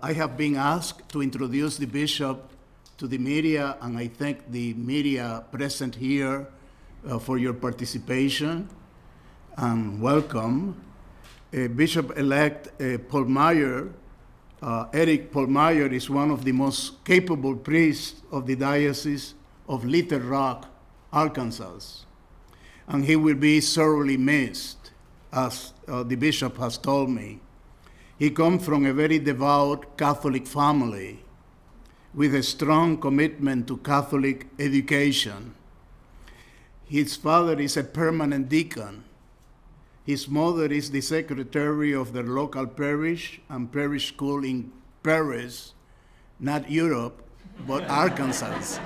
I have been asked to introduce the bishop to the media, and I thank the media present here for your participation and welcome. Bishop-elect Pohlmeier, Erik Pohlmeier, is one of the most capable priests of the Diocese of Little Rock, Arkansas, and he will be sorely missed, as the bishop has told me. He comes from a very devout Catholic family with a strong commitment to Catholic education. His father is a permanent deacon. His mother is the secretary of their local parish and parish school in Paris, not Europe, but Arkansas.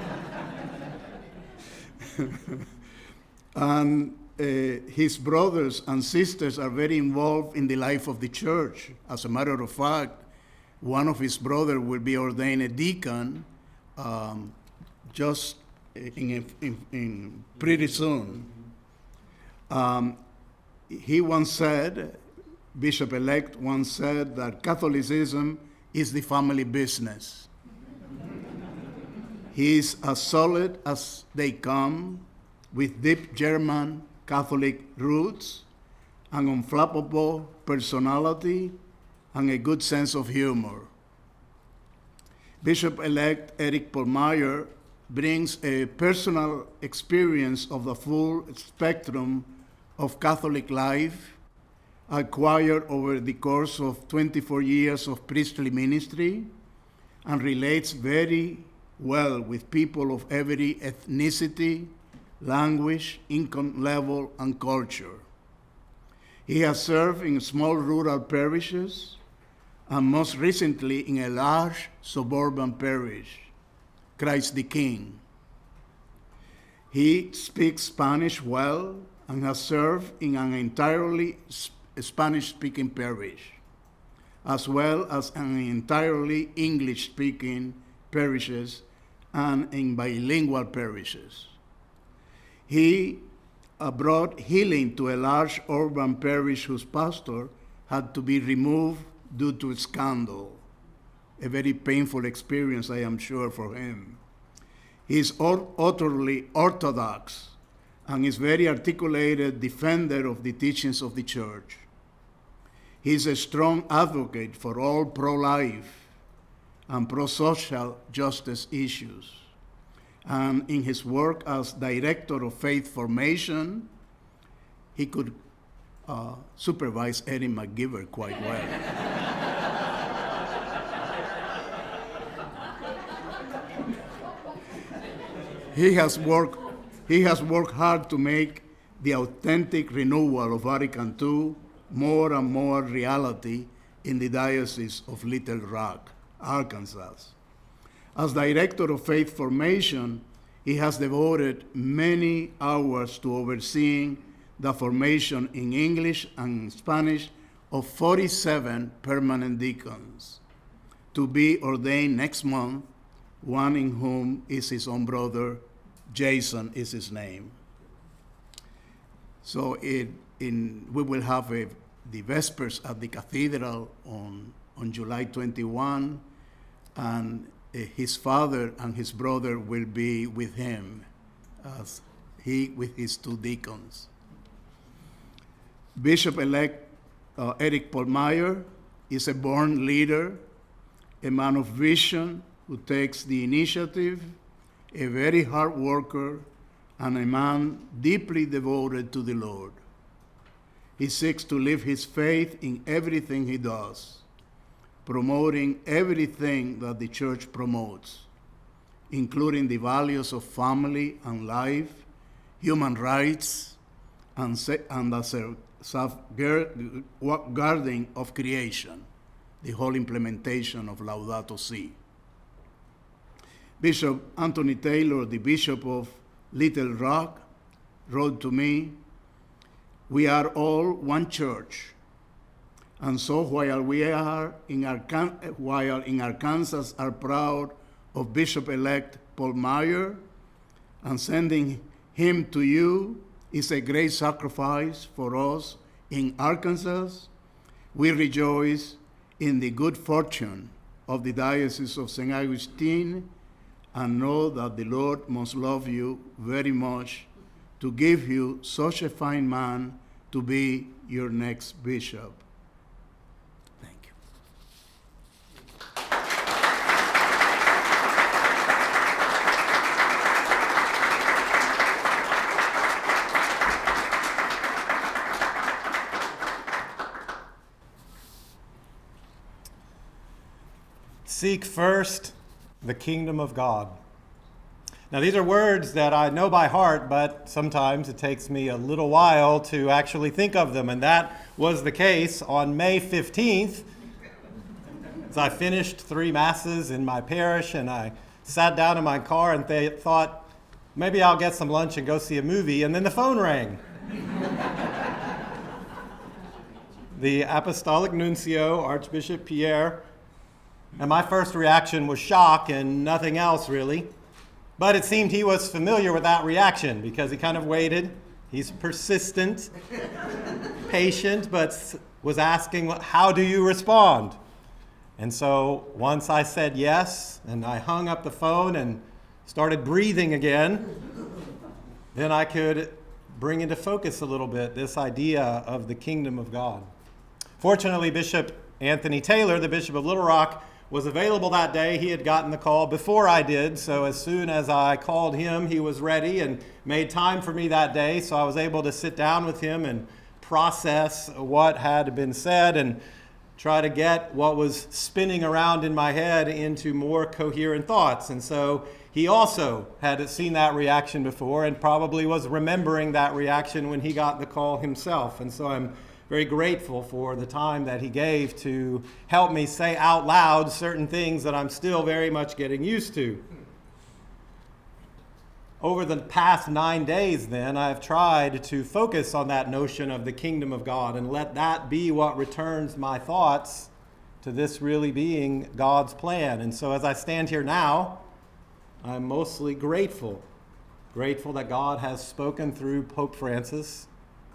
And his brothers and sisters are very involved in the life of the church. As a matter of fact, one of his brothers will be ordained a deacon just in pretty soon. He once said, Bishop-elect once said, that Catholicism is the family business. He is as solid as they come, with deep German Catholic roots, an unflappable personality, and a good sense of humor. Bishop-elect Erik Pohlmeier brings a personal experience of the full spectrum of Catholic life, acquired over the course of 24 years of priestly ministry, and relates very well with people of every ethnicity, language, income level, and culture. He has served in small rural parishes, and most recently in a large suburban parish, Christ the King. He speaks Spanish well and has served in an entirely Spanish-speaking parish, as well as an entirely English-speaking parishes and in bilingual parishes. He brought healing to a large urban parish whose pastor had to be removed due to scandal. A very painful experience, I am sure, for him. He is utterly orthodox and is very articulated defender of the teachings of the church. He is a strong advocate for all pro-life and pro-social justice issues. And in his work as director of faith formation, he could supervise Eddie McGiver quite well. He has worked hard to make the authentic renewal of Vatican II more and more reality in the Diocese of Little Rock, Arkansas. As director of faith formation, he has devoted many hours to overseeing the formation in English and Spanish of 47 permanent deacons, to be ordained next month, one in whom is his own brother, Jason is his name. So we will have the Vespers at the Cathedral on July 21, and his father and his brother will be with him, as he with his two deacons. Bishop-elect Erik Pohlmeier is a born leader, a man of vision who takes the initiative, a very hard worker, and a man deeply devoted to the Lord. He seeks to live his faith in everything he does, promoting everything that the church promotes, including the values of family and life, human rights, and the safeguarding of creation, the whole implementation of Laudato Si. Bishop Anthony Taylor, the Bishop of Little Rock, wrote to me, "We are all one church. And so while in Arkansas are proud of Bishop-elect Pohlmeier, and sending him to you is a great sacrifice for us in Arkansas, we rejoice in the good fortune of the Diocese of St Augustine, and know that the Lord must love you very much to give you such a fine man to be your next bishop. Thank you. Seek first the kingdom of God. Now, these are words that I know by heart, but sometimes it takes me a little while to actually think of them. And that was the case on May 15th, as I finished 3 masses in my parish, and I sat down in my car and thought, maybe I'll get some lunch and go see a movie, and then the phone rang. The Apostolic Nuncio, Archbishop Pierre, and my first reaction was shock and nothing else really. But it seemed he was familiar with that reaction because he kind of waited. He's persistent, patient, but was asking, how do you respond? And so once I said yes, and I hung up the phone and started breathing again, then I could bring into focus a little bit this idea of the kingdom of God. Fortunately, Bishop Anthony Taylor, the Bishop of Little Rock, was available that day. He had gotten the call before I did, so as soon as I called him, he was ready and made time for me that day, so I was able to sit down with him and process what had been said and try to get what was spinning around in my head into more coherent thoughts. And so he also had seen that reaction before and probably was remembering that reaction when he got the call himself. And so I'm very grateful for the time that he gave to help me say out loud certain things that I'm still very much getting used to. Over the past 9 days, then, I've tried to focus on that notion of the kingdom of God and let that be what returns my thoughts to this really being God's plan. And so as I stand here now, I'm mostly grateful that God has spoken through Pope Francis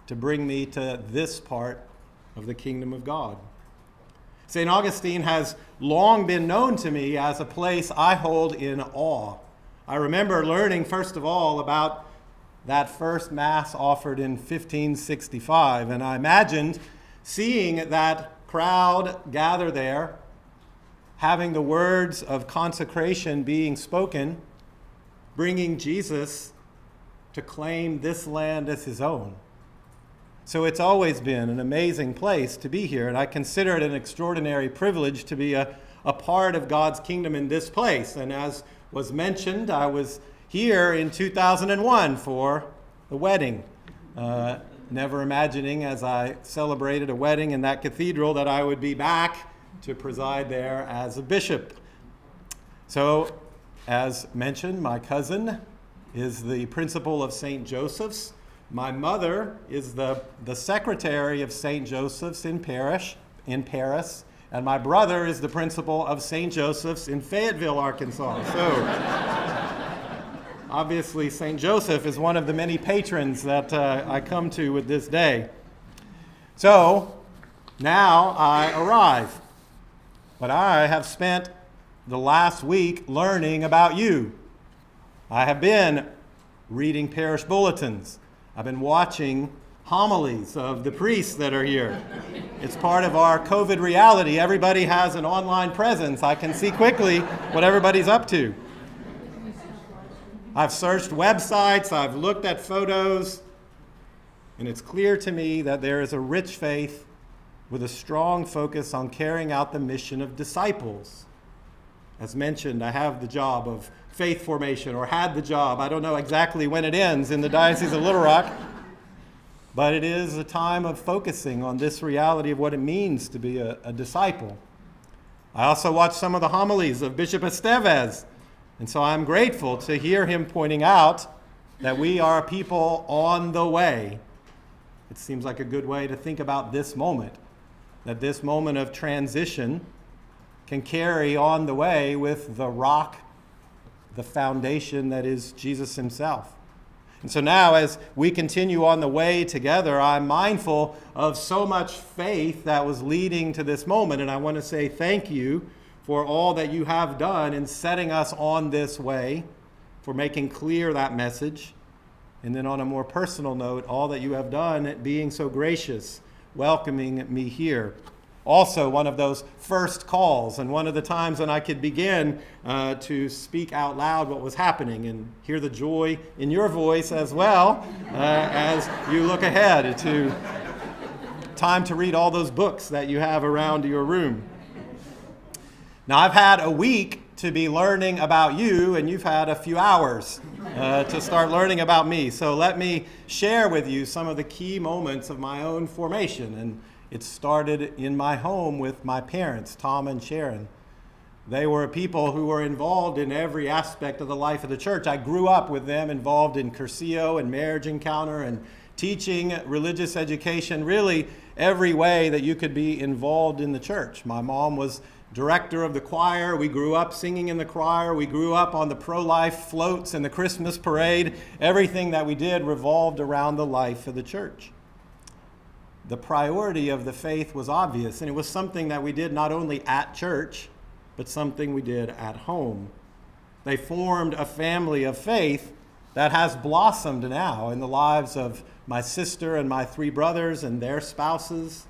to bring me to this part of the kingdom of God. St. Augustine has long been known to me as a place I hold in awe. I remember learning, first of all, about that first Mass offered in 1565, and I imagined seeing that crowd gather there, having the words of consecration being spoken, bringing Jesus to claim this land as his own. So it's always been an amazing place to be here, and I consider it an extraordinary privilege to be a part of God's kingdom in this place. And as was mentioned, I was here in 2001 for the wedding, never imagining as I celebrated a wedding in that cathedral that I would be back to preside there as a bishop. So, as mentioned, my cousin is the principal of St. Joseph's. My mother is the secretary of St. Joseph's in Paris, and my brother is the principal of St. Joseph's in Fayetteville, Arkansas. So, obviously, St. Joseph is one of the many patrons that I come to with this day. So, now I arrive. But I have spent the last week learning about you. I have been reading parish bulletins. I've been watching homilies of the priests that are here. It's part of our COVID reality. Everybody has an online presence. I can see quickly what everybody's up to. I've searched websites, I've looked at photos, and it's clear to me that there is a rich faith with a strong focus on carrying out the mission of disciples. As mentioned, I have the job of faith formation, or had the job. I don't know exactly when it ends in the Diocese of Little Rock, but it is a time of focusing on this reality of what it means to be a disciple. I also watched some of the homilies of Bishop Estévez, and so I'm grateful to hear him pointing out that we are a people on the way. It seems like a good way to think about this moment, that this moment of transition can carry on the way with the rock, the foundation that is Jesus himself. And so now, as we continue on the way together, I'm mindful of so much faith that was leading to this moment, and I want to say thank you for all that you have done in setting us on this way, for making clear that message. And then on a more personal note, all that you have done at being so gracious, welcoming me here. Also, one of those first calls, and one of the times when I could begin to speak out loud what was happening and hear the joy in your voice as well as you look ahead to time to read all those books that you have around your room. Now, I've had a week to be learning about you, and you've had a few hours to start learning about me. So let me share with you some of the key moments of my own formation. And it started in my home with my parents, Tom and Sharon. They were people who were involved in every aspect of the life of the church. I grew up with them involved in Curcio and Marriage Encounter and teaching, religious education, really every way that you could be involved in the church. My mom was director of the choir. We grew up singing in the choir. We grew up on the pro-life floats and the Christmas parade. Everything that we did revolved around the life of the church. The priority of the faith was obvious, and it was something that we did not only at church, but something we did at home. They formed a family of faith that has blossomed now in the lives of my sister and my 3 brothers and their spouses.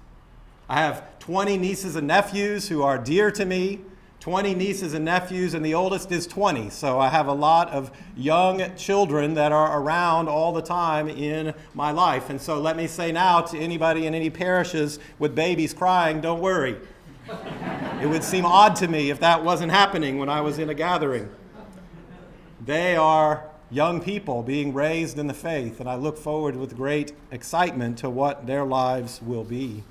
I have 20 nieces and nephews who are dear to me, 20 nieces and nephews, and the oldest is 20. So I have a lot of young children that are around all the time in my life. And so let me say now to anybody in any parishes with babies crying, don't worry. It would seem odd to me if that wasn't happening when I was in a gathering. They are young people being raised in the faith, and I look forward with great excitement to what their lives will be.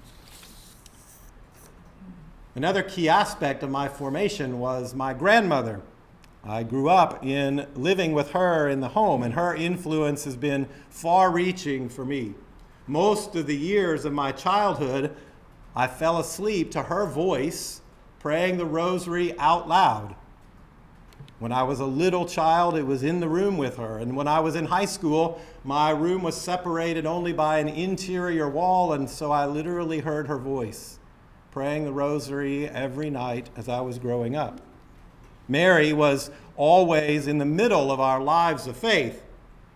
Another key aspect of my formation was my grandmother. I grew up in living with her in the home, and her influence has been far-reaching for me. Most of the years of my childhood, I fell asleep to her voice praying the rosary out loud. When I was a little child, it was in the room with her. And when I was in high school, my room was separated only by an interior wall, and so I literally heard her voice praying the rosary every night as I was growing up. Mary was always in the middle of our lives of faith.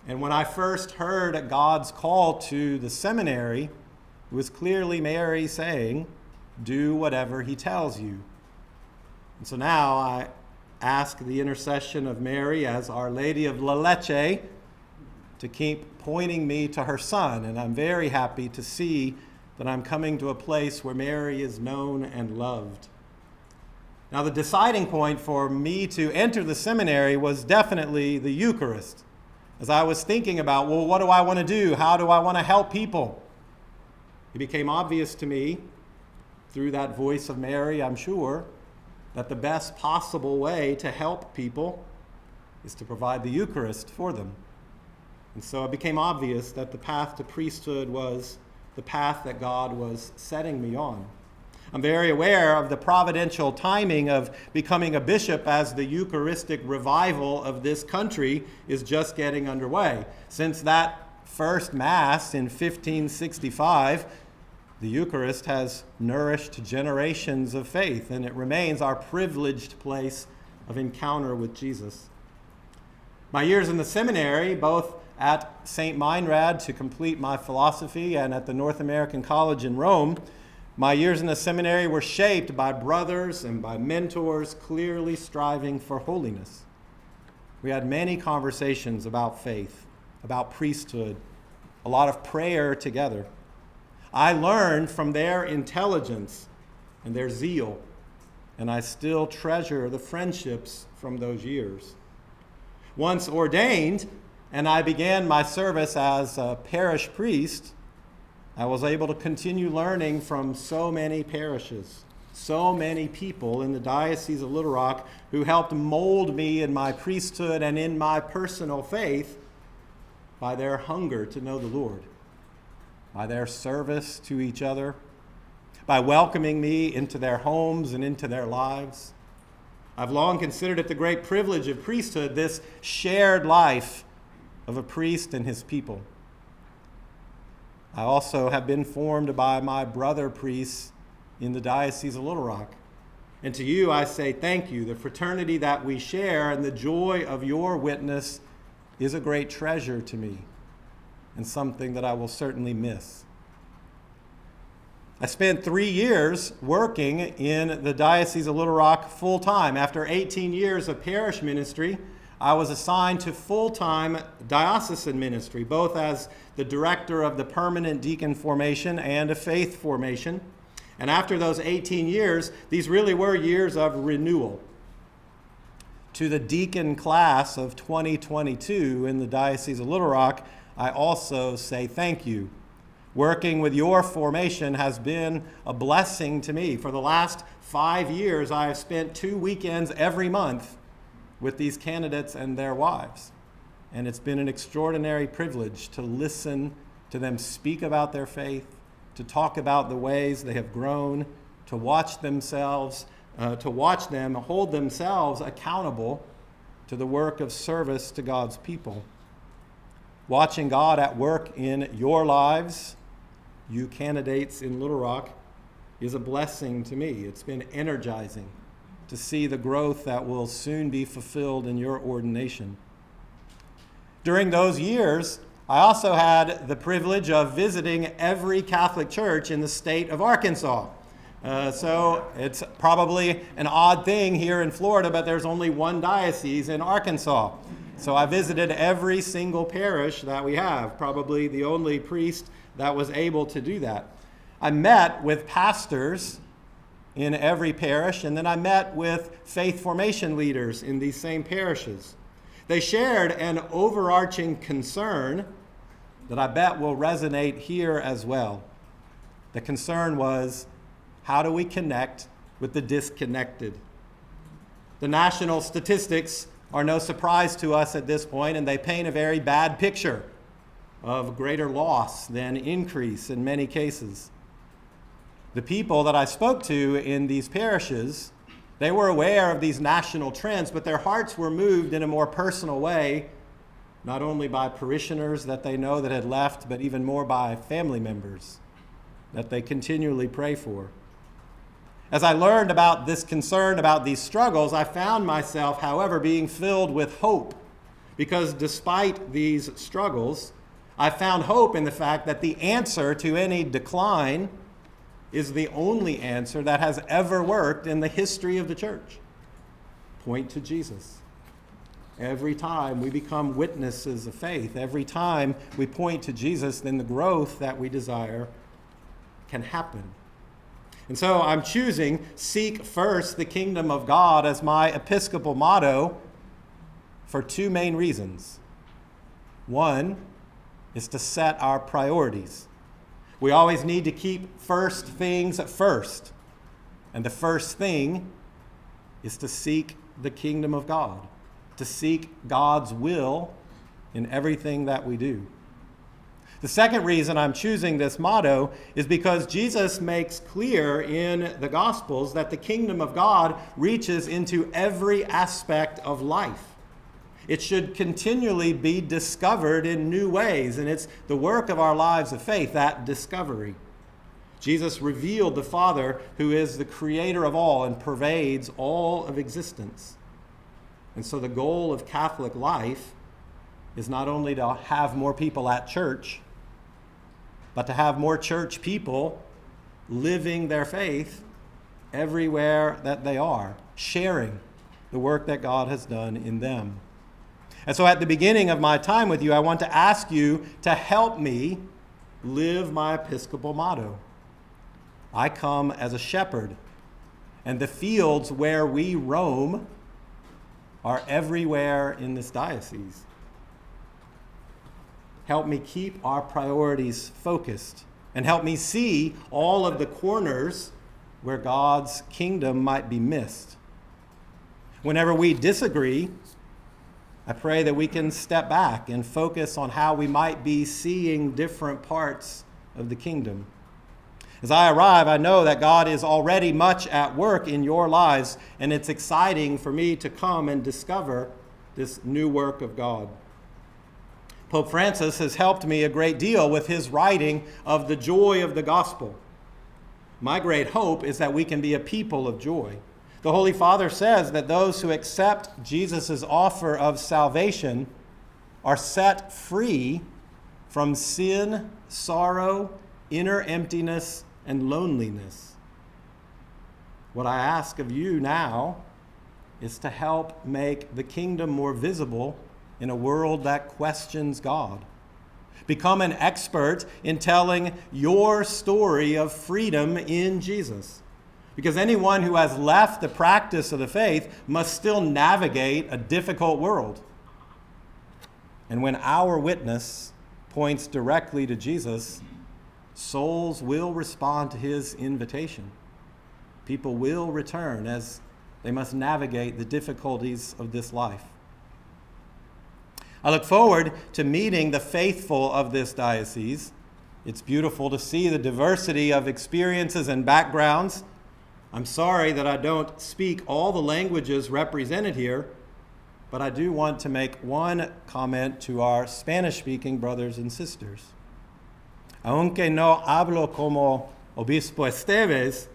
And when I first heard God's call to the seminary, it was clearly Mary saying, do whatever he tells you. And so now I ask the intercession of Mary as Our Lady of La Leche to keep pointing me to her Son. And I'm very happy to see that I'm coming to a place where Mary is known and loved. Now, the deciding point for me to enter the seminary was definitely the Eucharist. As I was thinking about, well, what do I want to do? How do I want to help people? It became obvious to me, through that voice of Mary, I'm sure, that the best possible way to help people is to provide the Eucharist for them. And so it became obvious that the path to priesthood was the path that God was setting me on. I'm very aware of the providential timing of becoming a bishop as the Eucharistic revival of this country is just getting underway. Since that first Mass in 1565, the Eucharist has nourished generations of faith, and it remains our privileged place of encounter with Jesus. My years in the seminary, both at St. Meinrad to complete my philosophy and at the North American College in Rome, my years in the seminary were shaped by brothers and by mentors clearly striving for holiness. We had many conversations about faith, about priesthood, a lot of prayer together. I learned from their intelligence and their zeal, and I still treasure the friendships from those years. Once ordained, and I began my service as a parish priest, I was able to continue learning from so many parishes, so many people in the Diocese of Little Rock who helped mold me in my priesthood and in my personal faith by their hunger to know the Lord, by their service to each other, by welcoming me into their homes and into their lives. I've long considered it the great privilege of priesthood, this shared life of a priest and his people. I also have been formed by my brother priests in the Diocese of Little Rock. And to you I say thank you. The fraternity that we share and the joy of your witness is a great treasure to me and something that I will certainly miss. I spent 3 years working in the Diocese of Little Rock full-time. After 18 years of parish ministry, I was assigned to full-time diocesan ministry, both as the director of the permanent deacon formation and a faith formation. And after those 18 years, these really were years of renewal. To the deacon class of 2022 in the Diocese of Little Rock, I also say thank you. Working with your formation has been a blessing to me. For the last 5 years, I have spent 2 weekends every month with these candidates and their wives. And it's been an extraordinary privilege to listen to them speak about their faith, to talk about the ways they have grown, to watch them hold themselves accountable to the work of service to God's people. Watching God at work in your lives, you candidates in Little Rock, is a blessing to me. It's been energizing to see the growth that will soon be fulfilled in your ordination. During those years, I also had the privilege of visiting every Catholic church in the state of Arkansas. So it's probably an odd thing here in Florida, but there's only one diocese in Arkansas. So I visited every single parish that we have, probably the only priest that was able to do that. I met with pastors in every parish, and then I met with faith formation leaders in these same parishes. They shared an overarching concern that I bet will resonate here as well. The concern was, how do we connect with the disconnected? The national statistics are no surprise to us at this point, and they paint a very bad picture of greater loss than increase in many cases. The people that I spoke to in these parishes, they were aware of these national trends, but their hearts were moved in a more personal way, not only by parishioners that they know that had left, but even more by family members that they continually pray for. As I learned about this concern, about these struggles, I found myself, however, being filled with hope, because despite these struggles, I found hope in the fact that the answer to any decline is the only answer that has ever worked in the history of the church. Point to Jesus. Every time we become witnesses of faith, every time we point to Jesus, then the growth that we desire can happen. And so I'm choosing seek first the kingdom of God as my Episcopal motto for 2 main reasons. One is to set our priorities. We always need to keep first things first. And the first thing is to seek the kingdom of God, to seek God's will in everything that we do. The second reason I'm choosing this motto is because Jesus makes clear in the Gospels that the kingdom of God reaches into every aspect of life. It should continually be discovered in new ways, and it's the work of our lives of faith, that discovery. Jesus revealed the Father, who is the creator of all and pervades all of existence. And so the goal of Catholic life is not only to have more people at church, but to have more church people living their faith everywhere that they are, sharing the work that God has done in them. And so at the beginning of my time with you, I want to ask you to help me live my Episcopal motto. I come as a shepherd, and the fields where we roam are everywhere in this diocese. Help me keep our priorities focused, and help me see all of the corners where God's kingdom might be missed. Whenever we disagree, I pray that we can step back and focus on how we might be seeing different parts of the kingdom. As I arrive, I know that God is already much at work in your lives, and it's exciting for me to come and discover this new work of God. Pope Francis has helped me a great deal with his writing of the joy of the gospel. My great hope is that we can be a people of joy, The Holy Father says that those who accept Jesus' offer of salvation are set free from sin, sorrow, inner emptiness, and loneliness. What I ask of you now is to help make the kingdom more visible in a world that questions God. Become an expert in telling your story of freedom in Jesus. Because anyone who has left the practice of the faith must still navigate a difficult world. And when our witness points directly to Jesus, souls will respond to his invitation. People will return as they must navigate the difficulties of this life. I look forward to meeting the faithful of this diocese. It's beautiful to see the diversity of experiences and backgrounds. I'm sorry that I don't speak all the languages represented here, but I do want to make one comment to our Spanish-speaking brothers and sisters. Aunque no hablo como Obispo Estévez,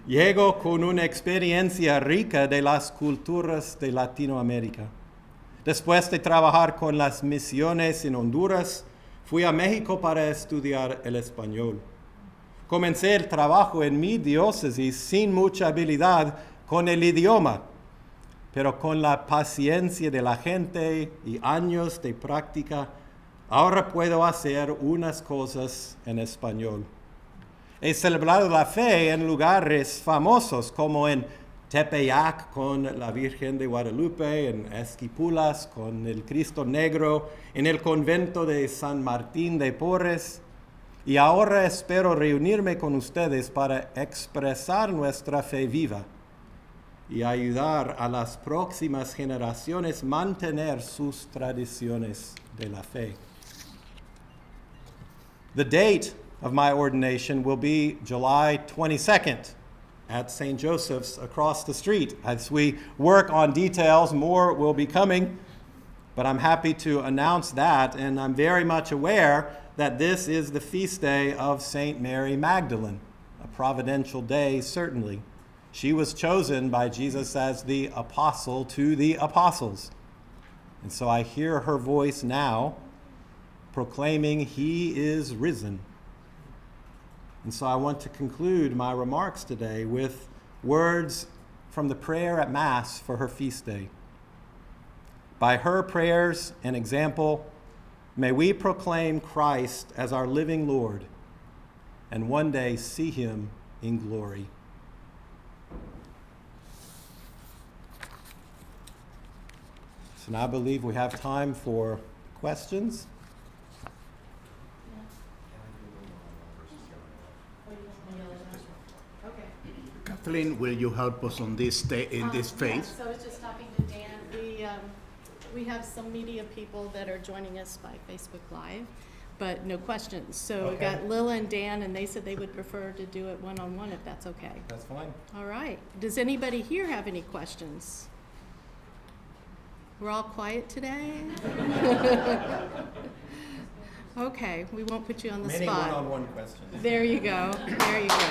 llego con una experiencia rica de las culturas de Latinoamérica. Después de trabajar con las misiones en Honduras, fui a México para estudiar el español. Comencé el trabajo en mi diócesis sin mucha habilidad con el idioma, pero con la paciencia de la gente y años de práctica, ahora puedo hacer unas cosas en español. He celebrado la fe en lugares famosos como en Tepeyac con la Virgen de Guadalupe, en Esquipulas con el Cristo Negro, en el convento de San Martín de Porres, y ahora espero reunirme con ustedes para expresar nuestra fe viva y ayudar a las próximas generaciones a mantener sus tradiciones de la fe. The date of my ordination will be July 22nd. At St. Joseph's across the street. As we work on details, more will be coming, but I'm happy to announce that, and I'm very much aware that this is the feast day of St. Mary Magdalene, a providential day, certainly. She was chosen by Jesus as the apostle to the apostles. And so I hear her voice now proclaiming, "He is risen." And so I want to conclude my remarks today with words from the prayer at Mass for her feast day. By her prayers and example, may we proclaim Christ as our living Lord and one day see him in glory. So now I believe we have time for questions. Kathleen, will you help us on this phase? So I was just talking to Dan. We have some media people that are joining us by Facebook Live, but no questions. So we've got Lila and Dan, and they said they would prefer to do it one-on-one if that's okay. That's fine. All right. Does anybody here have any questions? We're all quiet today? Okay, we won't put you on the Many spot. one-on-one questions. There you go. There you go.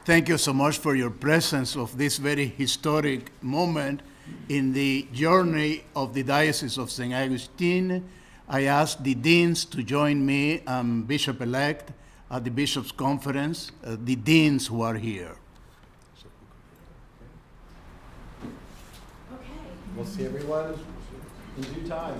Thank you so much for your presence of this very historic moment in the journey of the Diocese of St. Augustine. I ask the deans to join me and Bishop-elect at the Bishops' Conference, the deans who are here. Okay. We'll see everyone in due time.